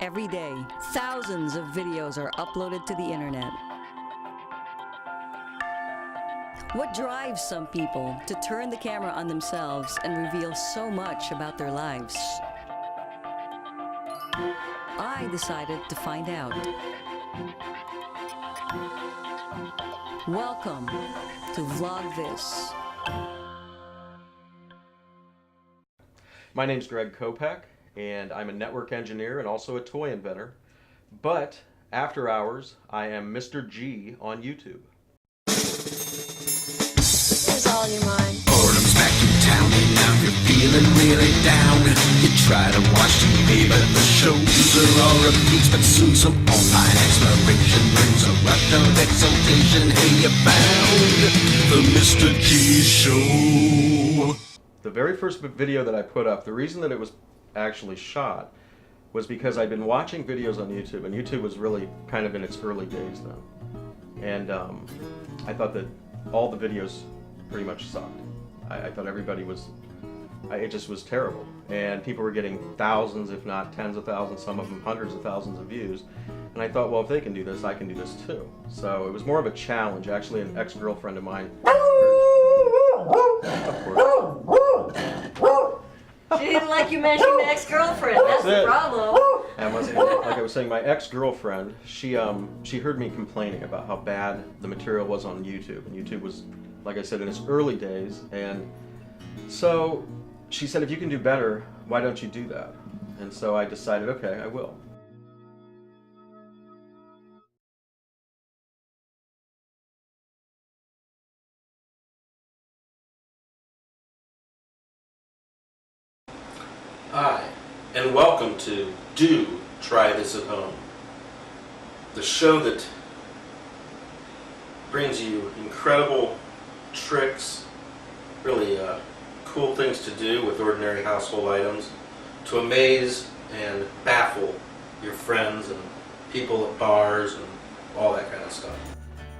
Every day, thousands of videos are uploaded to the internet. What drives some people to turn the camera on themselves and reveal so much about their lives? I decided to find out. Welcome to Vlog This. My name's Greg Kopec, and I'm a network engineer and also a toy inventor. But after hours, I am Mr. G on YouTube. It's all in your mind. Boredom's back in town and now you're feeling really down. You try to watch TV but the shows are all repeats. But soon some online exploration brings a rush of exultation. Hey, you found the Mr. G Show. The very first video that I put up, the reason that it was actually shot was because I'd been watching videos on YouTube, and YouTube was really kind of in its early days then. And I thought that all the videos pretty much sucked. I thought everybody was, it just was terrible. And people were getting thousands, if not tens of thousands, some of them hundreds of thousands of views. And I thought, well, if they can do this, I can do this too. So it was more of a challenge. Actually, an ex-girlfriend of mine, of course. She didn't like you mentioning the ex-girlfriend. That's the problem. And like I was saying, my ex-girlfriend, she heard me complaining about how bad the material was on YouTube. And YouTube was, like I said, in its early days. And so she said, if you can do better, why don't you do that? And so I decided, okay, I will. Hi, and welcome to Do Try This at Home, the show that brings you incredible tricks, really cool things to do with ordinary household items to amaze and baffle your friends and people at bars and all that kind of stuff.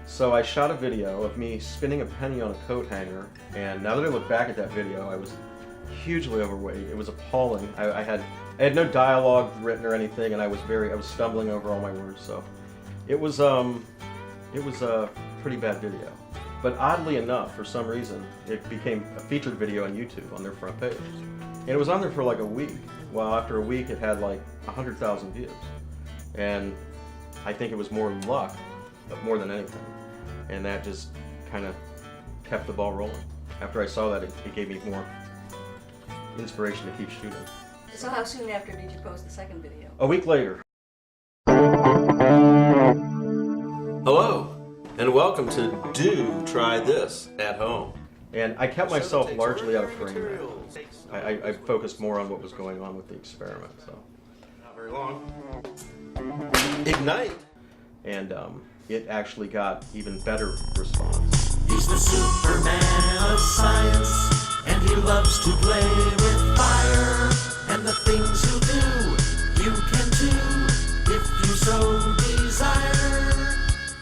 So I shot a video of me spinning a penny on a coat hanger, and now that I look back at that video, I was hugely overweight. It was appalling. I had no dialogue written or anything, and I was stumbling over all my words. So it was a pretty bad video. But oddly enough, for some reason, it became a featured video on YouTube on their front page, and it was on there for like a week. Well, after a week, it had like 100,000 views, and I think it was more luck, but more than anything, and that just kind of kept the ball rolling. After I saw that, it gave me more inspiration to keep shooting. So how soon after did you post the second video? A week later. Hello, and welcome to Do Try This at Home. And I kept myself largely out of frame. I focused more on what was going on with the experiment. So not very long. Ignite! And it actually got even better response. He's the Superman of science, and he loves to play with fire. And the things he'll do, you can too, if you so desire.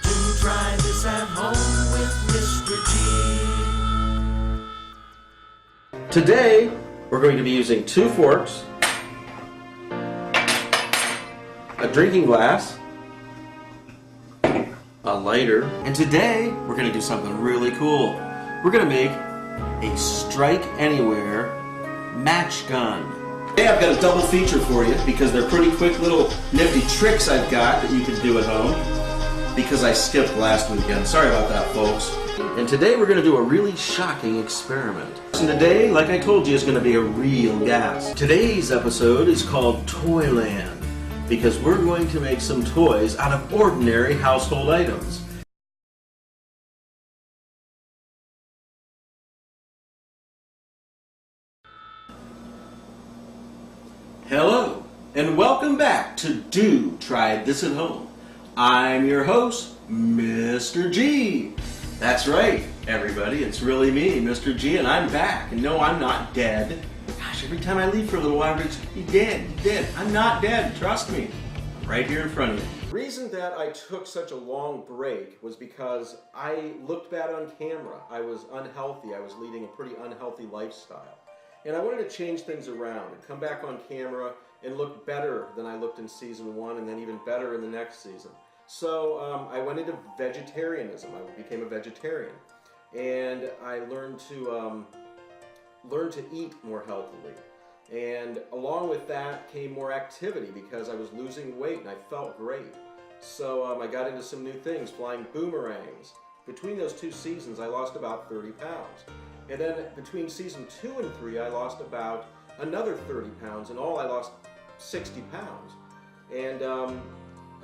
To try this at home with Mr. G. Today, we're going to be using 2 forks, a drinking glass, a lighter, and today we're going to do something really cool. We're going to make a strike anywhere match gun. Today I've got a double feature for you because they're pretty quick little nifty tricks I've got that you can do at home because I skipped last weekend. Sorry about that, folks. And today we're going to do a really shocking experiment. And today, like I told you, is going to be a real gas. Today's episode is called Toyland because we're going to make some toys out of ordinary household items. Hello, and welcome back to Do Try This at Home. I'm your host, Mr. G. That's right, everybody, it's really me, Mr. G, and I'm back. And no, I'm not dead. Gosh, every time I leave for a little while, everybody's, "You dead, you dead." I'm not dead, trust me. I'm right here in front of you. The reason that I took such a long break was because I looked bad on camera. I was unhealthy. I was leading a pretty unhealthy lifestyle. And I wanted to change things around and come back on camera and look better than I looked in season 1 and then even better in the next season. So I went into vegetarianism. I became a vegetarian. And I learned to eat more healthily. And along with that came more activity because I was losing weight and I felt great. So I got into some new things, flying boomerangs. Between those 2 seasons, I lost about 30 pounds. And then between season 2 and 3, I lost about another 30 pounds. In all, I lost 60 pounds. And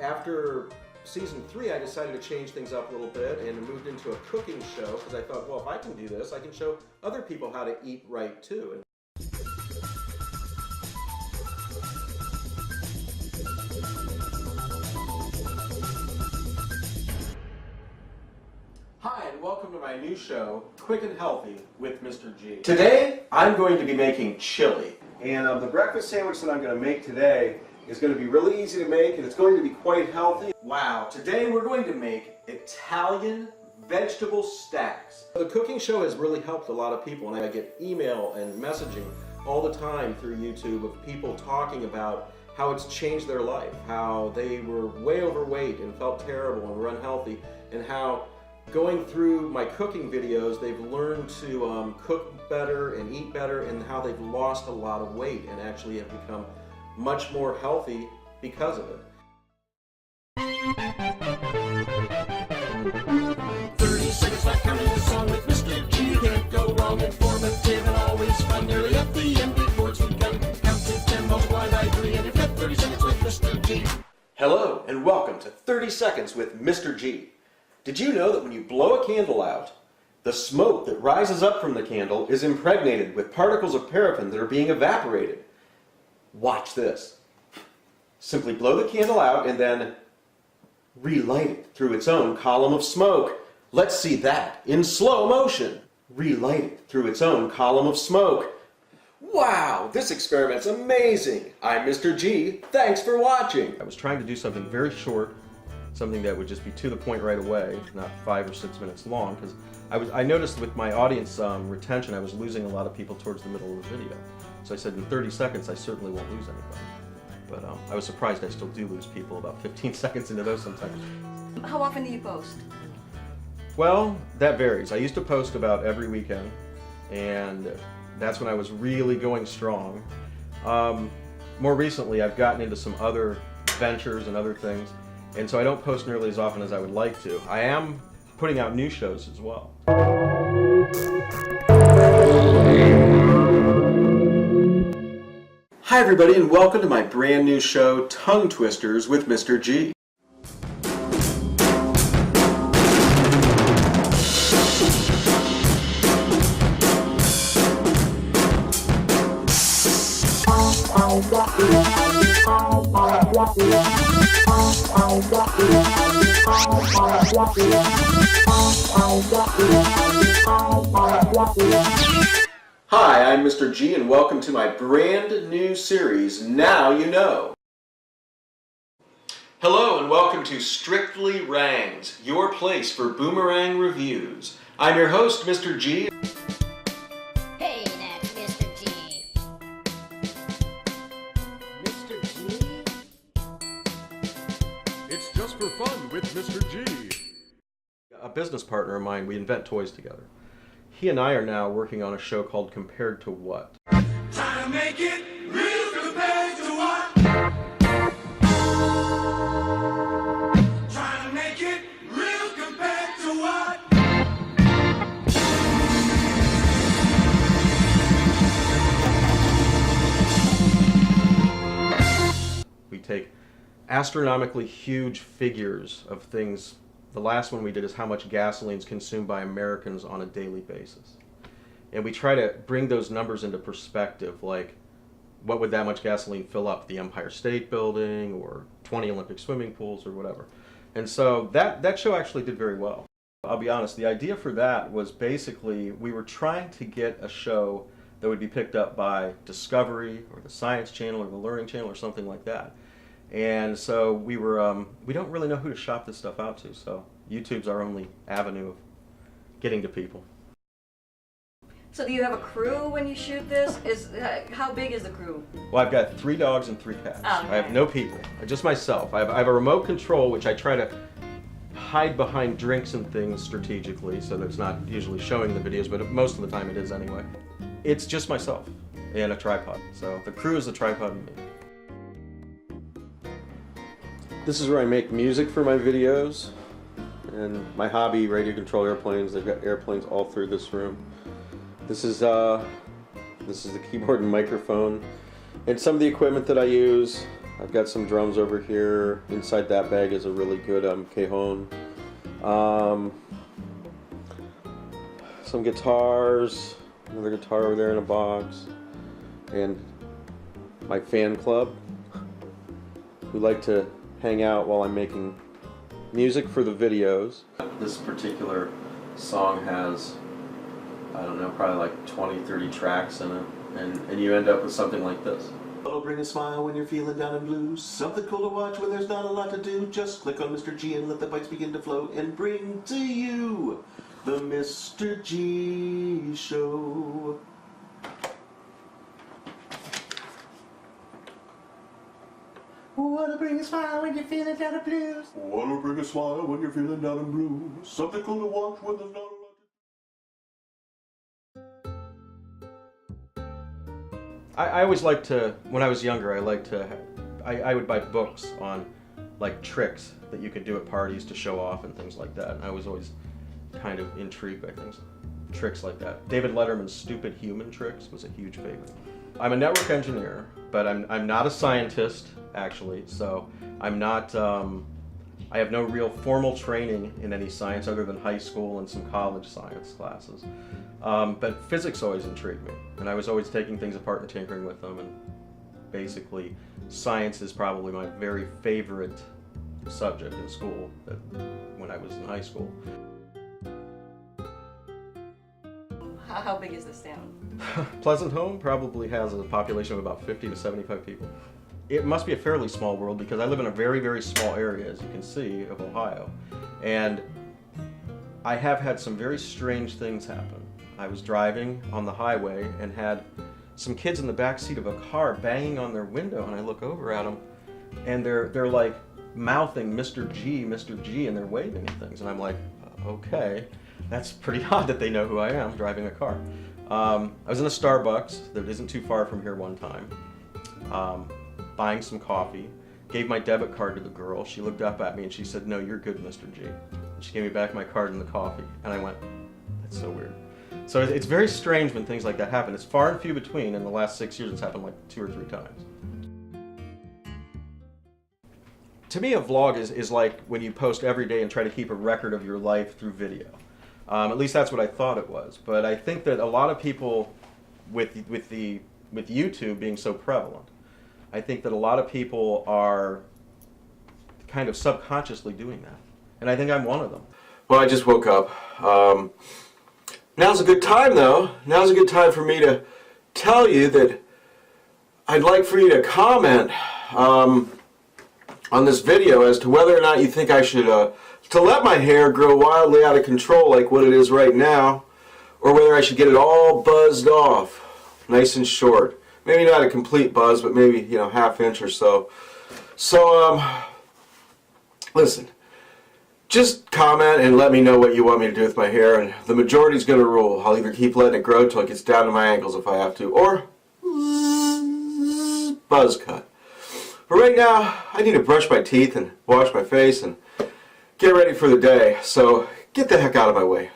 after season 3, I decided to change things up a little bit and moved into a cooking show because I thought, well, if I can do this, I can show other people how to eat right too. Hi, and welcome to my new show, Quick and Healthy with Mr. G. Today, I'm going to be making chili. And the breakfast sandwich that I'm going to make today is going to be really easy to make, and it's going to be quite healthy. Wow, today we're going to make Italian vegetable stacks. The cooking show has really helped a lot of people, and I get email and messaging all the time through YouTube of people talking about how it's changed their life, how they were way overweight and felt terrible and were unhealthy, and how going through my cooking videos, they've learned to cook better and eat better, and how they've lost a lot of weight and actually have become much more healthy because of it. 30 seconds left coming the song with Mr. G. Can't go wrong, informative and always fun. Nearly at the end before it's begun. Count to 10, multiply by 3, and you've got 30 seconds with Mr. G. Hello, and welcome to 30 Seconds with Mr. G. Did you know that when you blow a candle out, the smoke that rises up from the candle is impregnated with particles of paraffin that are being evaporated? Watch this. Simply blow the candle out and then relight it through its own column of smoke. Let's see that in slow motion. Relight it through its own column of smoke. Wow, this experiment's amazing. I'm Mr. G. Thanks for watching. I was trying to do something very short, something that would just be to the point right away, not 5 or 6 minutes long, because I noticed with my audience retention, I was losing a lot of people towards the middle of the video. So I said in 30 seconds, I certainly won't lose anybody. But I was surprised I still do lose people about 15 seconds into those sometimes. How often do you post? Well, that varies. I used to post about every weekend, and that's when I was really going strong. More recently, I've gotten into some other ventures and other things, and so I don't post nearly as often as I would like to. I am putting out new shows as well. Hi everybody, and welcome to my brand new show, Tongue Twisters with Mr. G. Hi, I'm Mr. G, and welcome to my brand new series, Now You Know. Hello, and welcome to Strictly Rangs, your place for boomerang reviews. I'm your host, Mr. G. Hey, that's Mr. G. Mr. G? It's just for fun with Mr. G. A business partner of mine, we invent toys together. He and I are now working on a show called Compared to What? Trying to make it real compared to what? Trying to make it real compared to what? We take astronomically huge figures of things. The last one we did is how much gasoline is consumed by Americans on a daily basis. And we try to bring those numbers into perspective, like what would that much gasoline fill up, the Empire State Building or 20 Olympic swimming pools or whatever. And so that show actually did very well. I'll be honest, the idea for that was basically we were trying to get a show that would be picked up by Discovery or the Science Channel or the Learning Channel or something like that. And so we don't really know who to shop this stuff out to, so YouTube's our only avenue of getting to people. So do you have a crew when you shoot this? How big is the crew? Well, I've got 3 dogs and 3 cats. Oh, I have no people, just myself. I have a remote control, which I try to hide behind drinks and things strategically, so that it's not usually showing the videos, but most of the time it is anyway. It's just myself and a tripod. So the crew is the tripod and me. This is where I make music for my videos, and my hobby, radio control airplanes. They've got airplanes all through this room. This is the keyboard and microphone, and some of the equipment that I use. I've got some drums over here. Inside that bag is a really good cajon. Some guitars, another guitar over there in a box, and my fan club, who like to hang out while I'm making music for the videos. This particular song has, I don't know, probably like 20, 30 tracks in it, and you end up with something like this. It'll bring a smile when you're feeling down and blue. Something cool to watch when there's not a lot to do. Just click on Mr. G and let the bikes begin to flow and bring to you the Mr. G Show. What'll bring a smile when you're feeling down and blues? What'll bring a smile when you're feeling down and blue? Something cool to watch when there's not a lot to do. I always liked to, when I was younger, I would buy books on like tricks that you could do at parties to show off and things like that. And I was always kind of intrigued by tricks like that. David Letterman's Stupid Human Tricks was a huge favorite. I'm a network engineer, but I'm not a scientist actually, so I'm not, I have no real formal training in any science other than high school and some college science classes. But physics always intrigued me, and I was always taking things apart and tinkering with them, and basically science is probably my very favorite subject in school when I was in high school. How big is this town? Pleasant Home probably has a population of about 50 to 75 people. It must be a fairly small world because I live in a very, very small area, as you can see, of Ohio. And I have had some very strange things happen. I was driving on the highway and had some kids in the back seat of a car banging on their window, and I look over at them and they're like mouthing Mr. G, and they're waving at things. And I'm like, okay, that's pretty odd that they know who I am driving a car. I was in a Starbucks that isn't too far from here one time, buying some coffee, gave my debit card to the girl. She looked up at me and she said, "No, you're good, Mr. G." And she gave me back my card and the coffee, and I went, that's so weird. So it's very strange when things like that happen. It's far and few between. In the last 6 years, it's happened like 2 or 3 times. To me, a vlog is like when you post every day and try to keep a record of your life through video. At least that's what I thought it was. But I think that a lot of people, with YouTube being so prevalent, I think that a lot of people are kind of subconsciously doing that. And I think I'm one of them. Well, I just woke up. Now's a good time, though. Now's a good time for me to tell you that I'd like for you to comment on this video as to whether or not you think I should to let my hair grow wildly out of control like what it is right now, or whether I should get it all buzzed off, nice and short. Maybe not a complete buzz, but maybe, you know, ½ inch or so. So, listen, just comment and let me know what you want me to do with my hair, and the majority's going to rule. I'll either keep letting it grow till it gets down to my ankles if I have to, or buzz cut. But right now, I need to brush my teeth and wash my face and get ready for the day, so get the heck out of my way.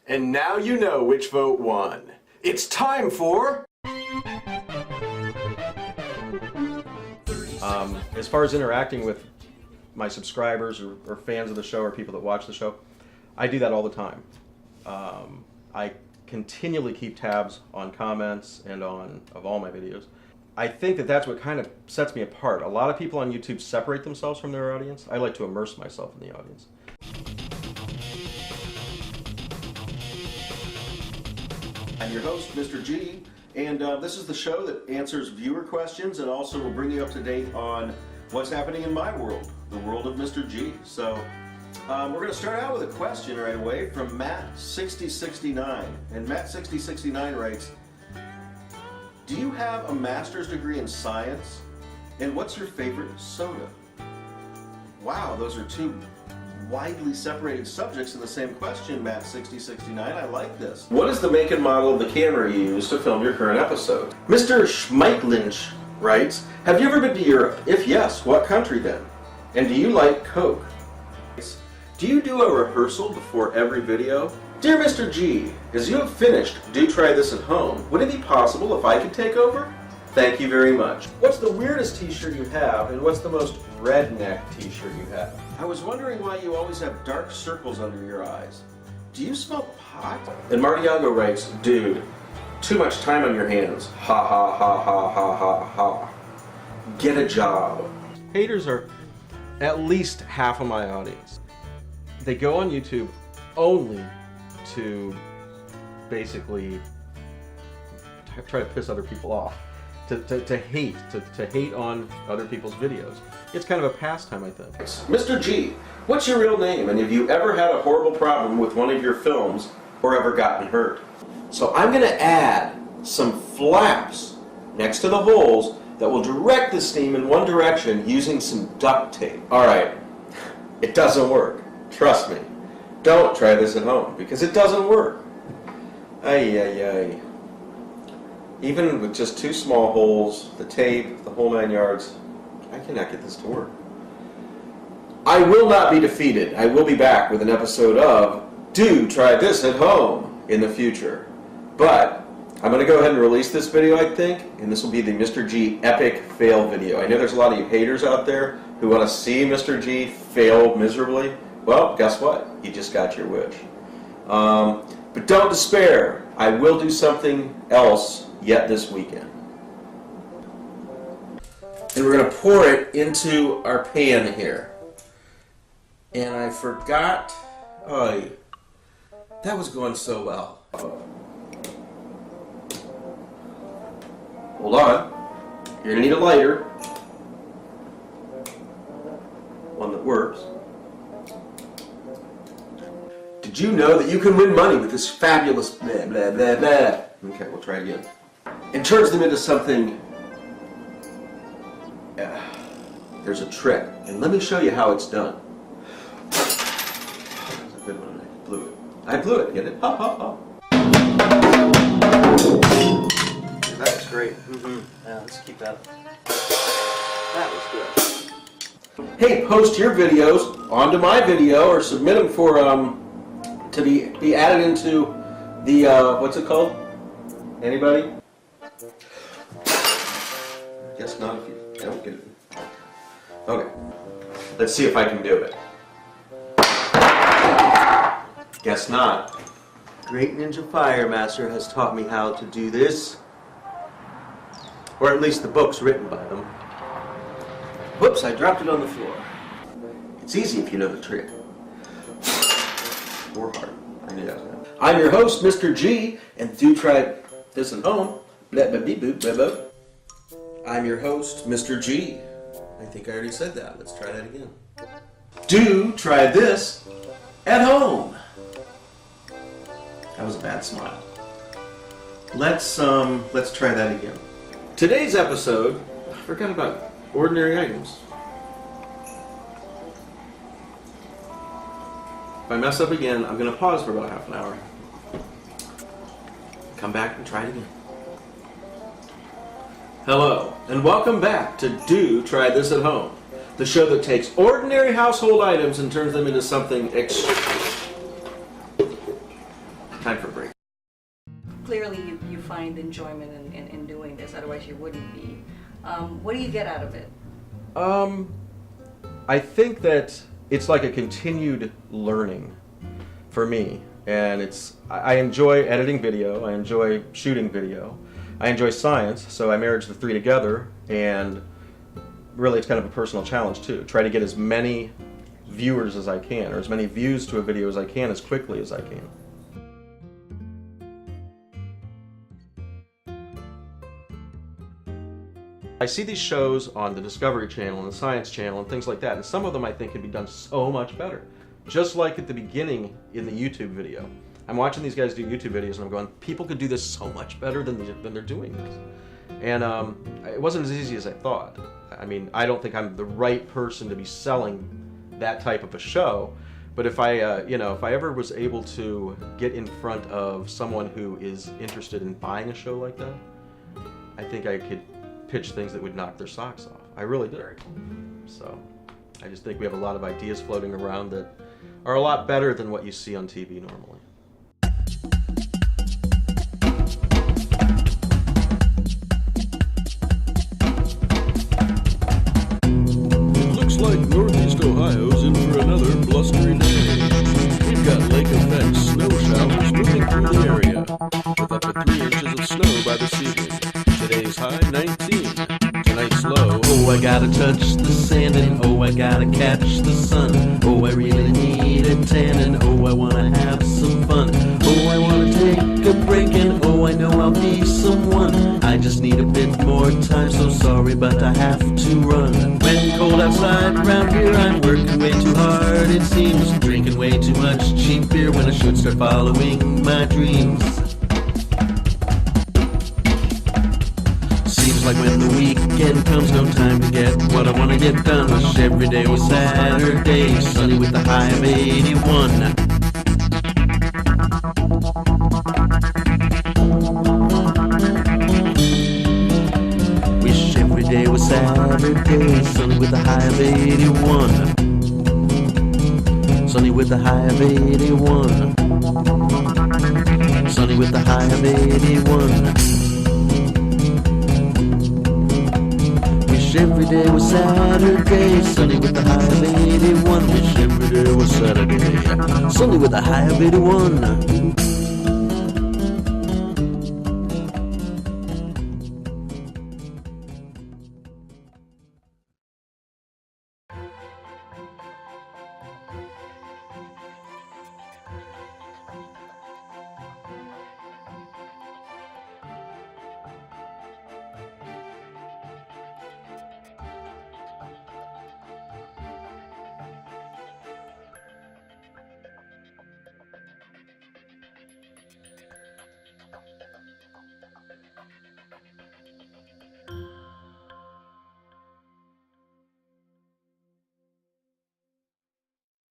And now you know which vote won. It's time for... As far as interacting with my subscribers or fans of the show or people that watch the show, I do that all the time. I continually keep tabs on comments and of all my videos. I think that that's what kind of sets me apart. A lot of people on YouTube separate themselves from their audience. I like to immerse myself in the audience. I'm your host, Mr. G, and this is the show that answers viewer questions and also will bring you up to date on what's happening in my world, the world of Mr. G. So we're going to start out with a question right away from Matt6069. And Matt6069 writes, do you have a master's degree in science? And what's your favorite soda? Wow, those are two widely separated subjects in the same question, Matt6069. I like this. What is the make and model of the camera you use to film your current episode? Mr. Schmeitlinch writes, have you ever been to Europe? If yes, what country then? And do you like Coke? Do you do a rehearsal before every video? Dear Mr. G, as you have finished Do Try This at Home, would it be possible if I could take over? Thank you very much. What's the weirdest t-shirt you have, and what's the most redneck t-shirt you have? I was wondering why you always have dark circles under your eyes. Do you smoke pot? And Martiago writes, dude, too much time on your hands. Ha ha ha ha ha ha ha. Get a job. Haters are at least half of my audience. They go on YouTube only to basically try to piss other people off. To hate on other people's videos. It's kind of a pastime, I think. Mr. G, what's your real name, and have you ever had a horrible problem with one of your films or ever gotten hurt? So I'm going to add some flaps next to the holes that will direct the steam in one direction using some duct tape. Alright, it doesn't work. Trust me. Don't try this at home, because it doesn't work. Ay, ay, ay. Even with just two small holes, the tape, the whole 9 yards, I cannot get this to work. I will not be defeated. I will be back with an episode of Do Try This at Home in the future. But I'm going to go ahead and release this video, I think, and this will be the Mr. G epic fail video. I know there's a lot of you haters out there who want to see Mr. G fail miserably. Well, guess what? You just got your wish. But don't despair. I will do something else yet this weekend. And we're going to pour it into our pan here. And I forgot, that was going so well. Hold on. You're going to need a lighter. One that works. Did you know that you can win money with this fabulous blah blah blah blah? Okay, we'll try again. And turns them into something. There's a trick, and let me show you how it's done. That's a good one. I blew it. I blew it. Get it? Ha ha ha. That was great. Yeah, let's keep that. That was good. Hey, post your videos onto my video, or submit them for to be added into the what's it called? Anybody? Guess not if you don't get it. Okay. Let's see if I can do it. Guess not. Great Ninja Fire Master has taught me how to do this. Or at least the books written by them. Whoops, I dropped it on the floor. It's easy if you know the trick. Or hard. I'm your host, Mr. G, and Do Try This at Home. I'm your host, Mr. G. I think I already said that. Let's try that again. Do try this at home. That was a bad smile. Let's try that again. Today's episode, I forgot about ordinary items. If I mess up again, I'm going to pause for about half an hour. Come back and try it again. Hello, and welcome back to Do Try This at Home, the show that takes ordinary household items and turns them into something Time for a break. Clearly you find enjoyment in doing this, otherwise you wouldn't be. What do you get out of it? I think that it's like a continued learning for me, and I enjoy editing video, I enjoy shooting video, I enjoy science, so I marriage the three together, and really it's kind of a personal challenge too. Try to get as many viewers as I can, or as many views to a video as I can, as quickly as I can. I see these shows on the Discovery Channel and the Science Channel and things like that, and some of them I think can be done so much better. Just like at the beginning in the YouTube video. I'm watching these guys do YouTube videos and I'm going, people could do this so much better than they're doing this. And it wasn't as easy as I thought. I mean, I don't think I'm the right person to be selling that type of a show, but if I, if I ever was able to get in front of someone who is interested in buying a show like that, I think I could pitch things that would knock their socks off. I really do. So, I just think we have a lot of ideas floating around that are a lot better than what you see on TV normally. Like Northeast Ohio's in for another blustery day. We've got lake effect snow showers moving through the area, with up to 3 inches of snow by this evening. Today's high 19. Tonight's low. Oh, I gotta touch the sand and oh, I gotta catch the sun. Oh, I really need a tan and oh, I wanna have some fun. Oh, I wanna take a break and oh, I know I'll be someone. I just need a bit more time, so sorry, but I have to run. When cold outside around here, I'm working way too hard, it seems. Drinking way too much cheap beer when I should start following my dreams. Seems like when the weekend comes, no time to get what I wanna get done. Wish every day was Saturday, sunny with a high of 81. Wish every day was Saturday, sunny with a high of 81. Sunny with a high of 81. Sunny with a high of 81. Wish every day was Saturday, sunny with a high of 81. Wish every day was Saturday, sunny with a high of 81.